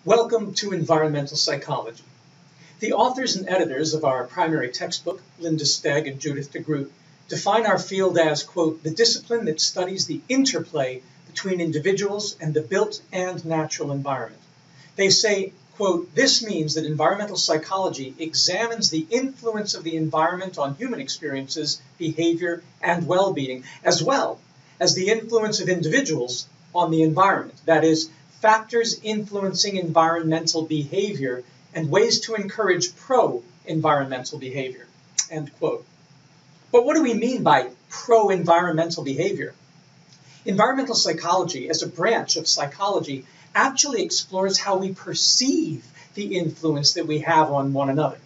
Welcome to Environmental Psychology. The authors and editors of our primary textbook, Linda Stegg and Judith de Groot, define our field as, quote, the discipline that studies the interplay between individuals and the built and natural environment. They say, quote, this means that environmental psychology examines the influence of the environment on human experiences, behavior, and well-being, as well as the influence of individuals on the environment. That is, factors influencing environmental behavior and ways to encourage pro-environmental behavior, end quote. But what do we mean by pro-environmental behavior? Environmental psychology, as a branch of psychology, actually explores how we perceive the influence that we have on one another.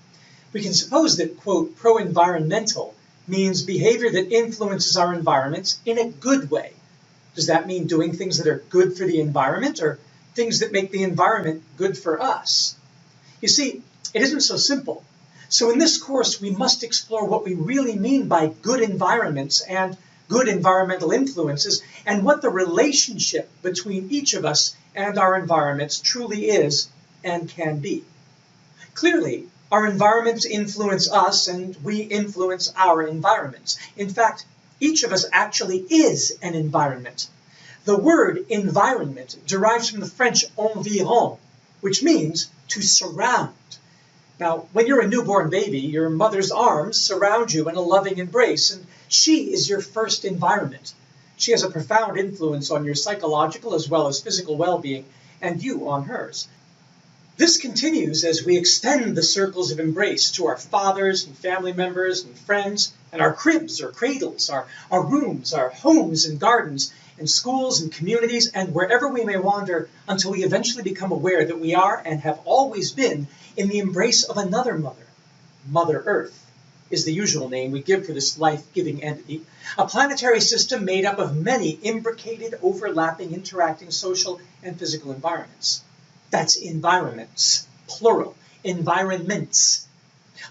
We can suppose that, quote, pro-environmental means behavior that influences our environments in a good way. Does that mean doing things that are good for the environment or things that make the environment good for us? You see, it isn't so simple. So in this course, we must explore what we really mean by good environments and good environmental influences and what the relationship between each of us and our environments truly is and can be. Clearly, our environments influence us and we influence our environments. In fact, each of us actually is an environment. The word environment derives from the French environ, which means to surround. Now, when you're a newborn baby, your mother's arms surround you in a loving embrace, and she is your first environment. She has a profound influence on your psychological as well as physical well-being, and you on hers. This continues as we extend the circles of embrace to our fathers and family members and friends, and our cribs or cradles, our rooms, our homes and gardens, and schools and communities, and wherever we may wander until we eventually become aware that we are and have always been in the embrace of another mother. Mother Earth is the usual name we give for this life-giving entity, a planetary system made up of many imbricated, overlapping, interacting social and physical environments. That's environments, plural, environments.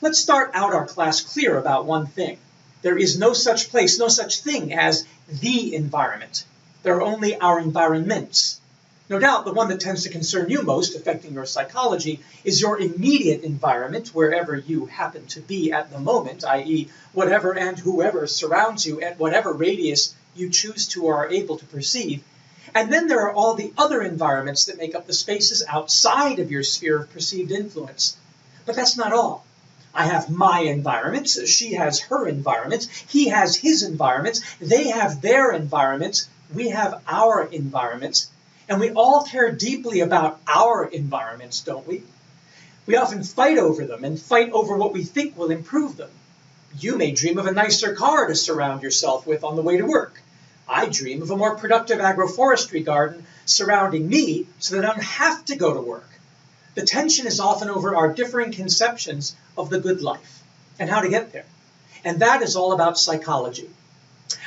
Let's start out our class clear about one thing. There is no such place, no such thing as the environment. There are only our environments. No doubt the one that tends to concern you most, affecting your psychology, is your immediate environment, wherever you happen to be at the moment, i.e. whatever and whoever surrounds you at whatever radius you choose to or are able to perceive. And then there are all the other environments that make up the spaces outside of your sphere of perceived influence. But that's not all. I have my environments, she has her environments, he has his environments, they have their environments, we have our environments, and we all care deeply about our environments, don't we? We often fight over them and fight over what we think will improve them. You may dream of a nicer car to surround yourself with on the way to work. I dream of a more productive agroforestry garden surrounding me so that I don't have to go to work. The tension is often over our differing conceptions of the good life and how to get there. And that is all about psychology.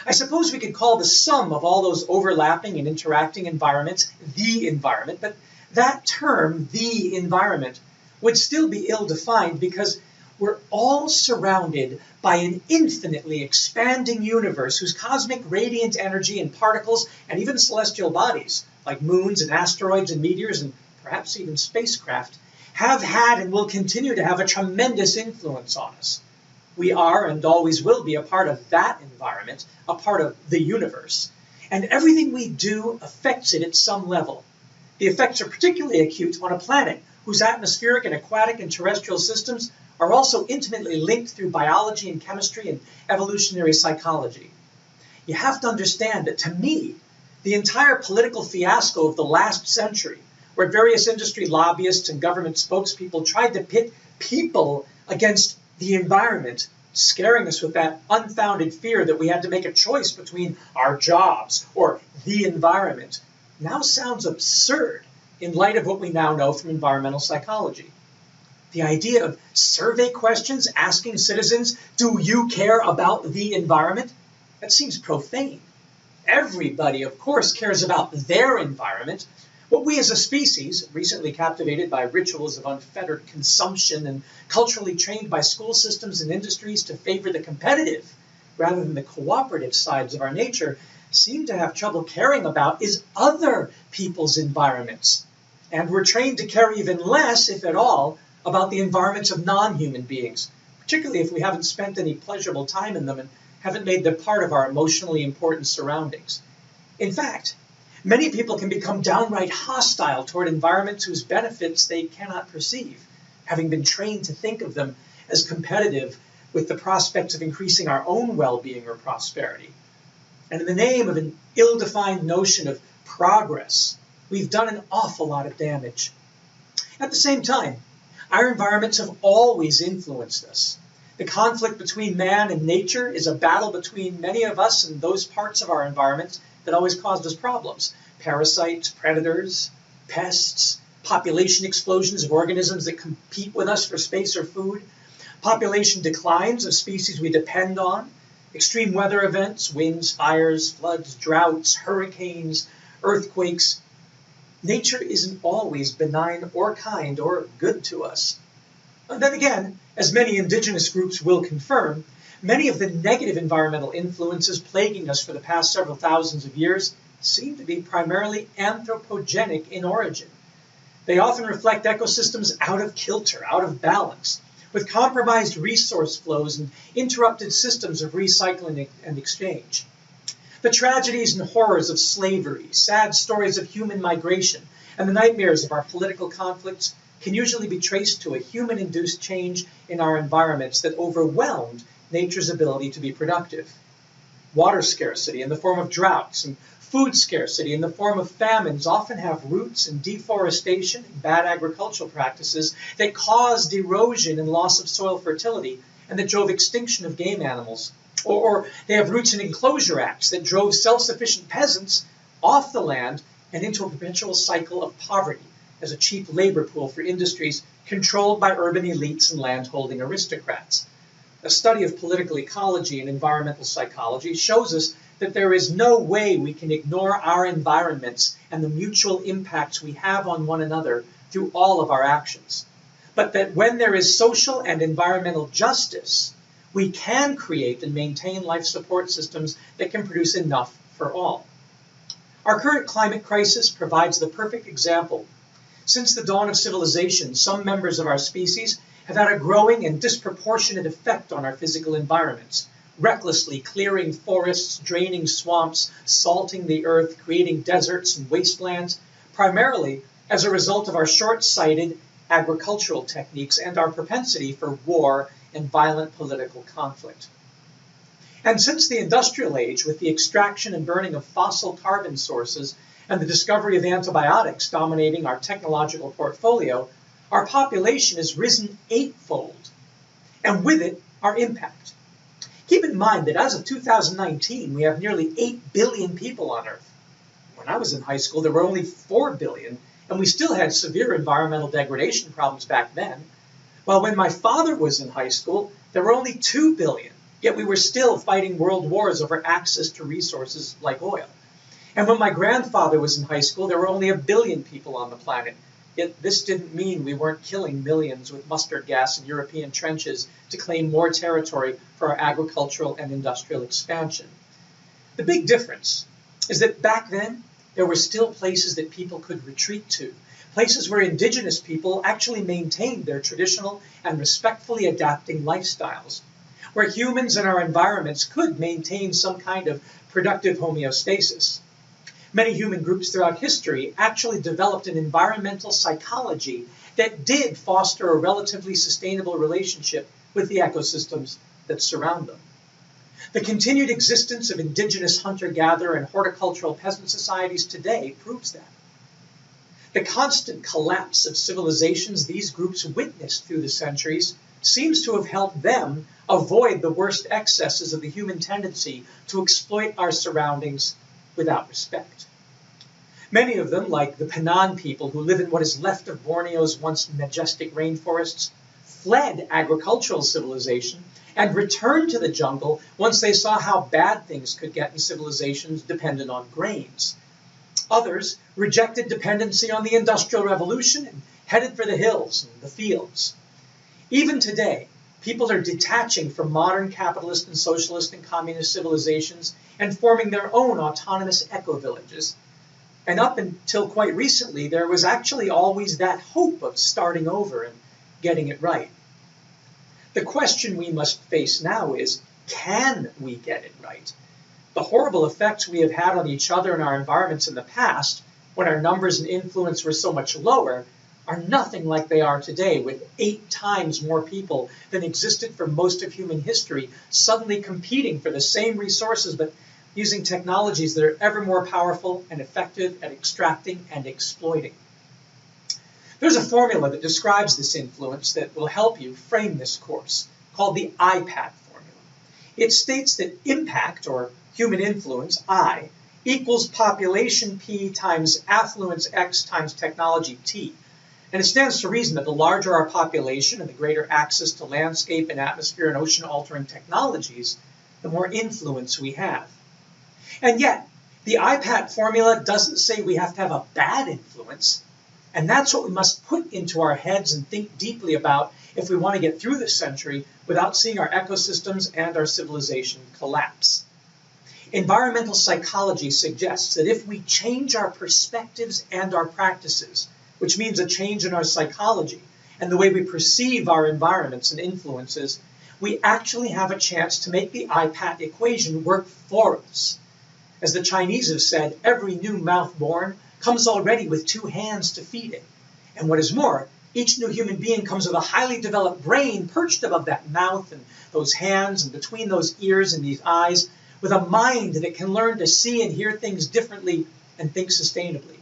I suppose we could call the sum of all those overlapping and interacting environments the environment, but that term, the environment, would still be ill-defined because we're all surrounded by an infinitely expanding universe whose cosmic radiant energy and particles and even celestial bodies, like moons and asteroids and meteors and perhaps even spacecraft, have had and will continue to have a tremendous influence on us. We are and always will be a part of that environment, a part of the universe. And everything we do affects it at some level. The effects are particularly acute on a planet whose atmospheric and aquatic and terrestrial systems are also intimately linked through biology and chemistry and evolutionary psychology. You have to understand that, to me, the entire political fiasco of the last century, where various industry lobbyists and government spokespeople tried to pit people against the environment, scaring us with that unfounded fear that we had to make a choice between our jobs or the environment, now sounds absurd in light of what we now know from environmental psychology. The idea of survey questions asking citizens, do you care about the environment? That seems profane. Everybody, of course, cares about their environment. What we as a species, recently captivated by rituals of unfettered consumption and culturally trained by school systems and industries to favor the competitive rather than the cooperative sides of our nature, seem to have trouble caring about is other people's environments. And we're trained to care even less, if at all, about the environments of non-human beings, particularly if we haven't spent any pleasurable time in them and haven't made them part of our emotionally important surroundings. In fact, many people can become downright hostile toward environments whose benefits they cannot perceive, having been trained to think of them as competitive with the prospects of increasing our own well-being or prosperity. And in the name of an ill-defined notion of progress, we've done an awful lot of damage. At the same time, our environments have always influenced us. The conflict between man and nature is a battle between many of us and those parts of our environments that always caused us problems. Parasites, predators, pests, population explosions of organisms that compete with us for space or food, population declines of species we depend on, extreme weather events, winds, fires, floods, droughts, hurricanes, earthquakes. Nature isn't always benign or kind or good to us. And then again, as many indigenous groups will confirm, many of the negative environmental influences plaguing us for the past several thousands of years seem to be primarily anthropogenic in origin. They often reflect ecosystems out of kilter, out of balance, with compromised resource flows and interrupted systems of recycling and exchange. The tragedies and horrors of slavery, sad stories of human migration, and the nightmares of our political conflicts can usually be traced to a human-induced change in our environments that overwhelmed nature's ability to be productive. Water scarcity in the form of droughts and food scarcity in the form of famines often have roots in deforestation and bad agricultural practices that caused erosion and loss of soil fertility and that drove extinction of game animals. Or they have roots in enclosure acts that drove self-sufficient peasants off the land and into a perpetual cycle of poverty as a cheap labor pool for industries controlled by urban elites and land-holding aristocrats. A study of political ecology and environmental psychology shows us that there is no way we can ignore our environments and the mutual impacts we have on one another through all of our actions. But that when there is social and environmental justice, we can create and maintain life support systems that can produce enough for all. Our current climate crisis provides the perfect example. Since the dawn of civilization, some members of our species have had a growing and disproportionate effect on our physical environments, recklessly clearing forests, draining swamps, salting the earth, creating deserts and wastelands, primarily as a result of our short-sighted agricultural techniques and our propensity for war and violent political conflict. And since the industrial age, with the extraction and burning of fossil carbon sources and the discovery of antibiotics dominating our technological portfolio, our population has risen eightfold, and with it, our impact. Keep in mind that as of 2019, we have nearly 8 billion people on Earth. When I was in high school, there were only 4 billion, and we still had severe environmental degradation problems back then. While when my father was in high school, there were only 2 billion, yet we were still fighting world wars over access to resources like oil. And when my grandfather was in high school, there were only 1 billion people on the planet. Yet this didn't mean we weren't killing millions with mustard gas in European trenches to claim more territory for our agricultural and industrial expansion. The big difference is that back then, there were still places that people could retreat to, places where indigenous people actually maintained their traditional and respectfully adapting lifestyles, where humans and our environments could maintain some kind of productive homeostasis. Many human groups throughout history actually developed an environmental psychology that did foster a relatively sustainable relationship with the ecosystems that surround them. The continued existence of indigenous hunter-gatherer and horticultural peasant societies today proves that. The constant collapse of civilizations these groups witnessed through the centuries seems to have helped them avoid the worst excesses of the human tendency to exploit our surroundings without respect. Many of them, like the Penan people who live in what is left of Borneo's once majestic rainforests, fled agricultural civilization and returned to the jungle once they saw how bad things could get in civilizations dependent on grains. Others rejected dependency on the Industrial Revolution and headed for the hills and the fields. Even today, people are detaching from modern capitalist and socialist and communist civilizations and forming their own autonomous eco-villages. And up until quite recently, there was actually always that hope of starting over and getting it right. The question we must face now is, can we get it right? The horrible effects we have had on each other and our environments in the past, when our numbers and influence were so much lower, are nothing like they are today, with 8 times more people than existed for most of human history suddenly competing for the same resources, but using technologies that are ever more powerful and effective at extracting and exploiting. There's a formula that describes this influence that will help you frame this course, called the IPAT formula. It states that impact, or human influence, I, equals population P times affluence X times technology T. And it stands to reason that the larger our population and the greater access to landscape and atmosphere and ocean-altering technologies, the more influence we have. And yet, the IPAT formula doesn't say we have to have a bad influence, and that's what we must put into our heads and think deeply about if we want to get through this century without seeing our ecosystems and our civilization collapse. Environmental psychology suggests that if we change our perspectives and our practices, which means a change in our psychology and the way we perceive our environments and influences, we actually have a chance to make the IPAT equation work for us. As the Chinese have said, every new mouth born comes already with 2 hands to feed it. And what is more, each new human being comes with a highly developed brain perched above that mouth and those hands and between those ears and these eyes, with a mind that can learn to see and hear things differently and think sustainably.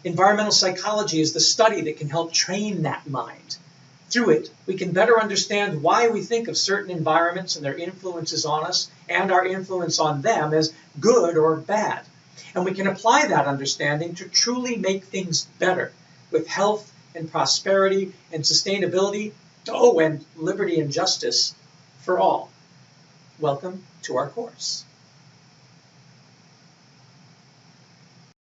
Environmental psychology is the study that can help train that mind. Through it, we can better understand why we think of certain environments and their influences on us and our influence on them as good or bad. And we can apply that understanding to truly make things better with health and prosperity and sustainability, and liberty and justice for all. Welcome to our course.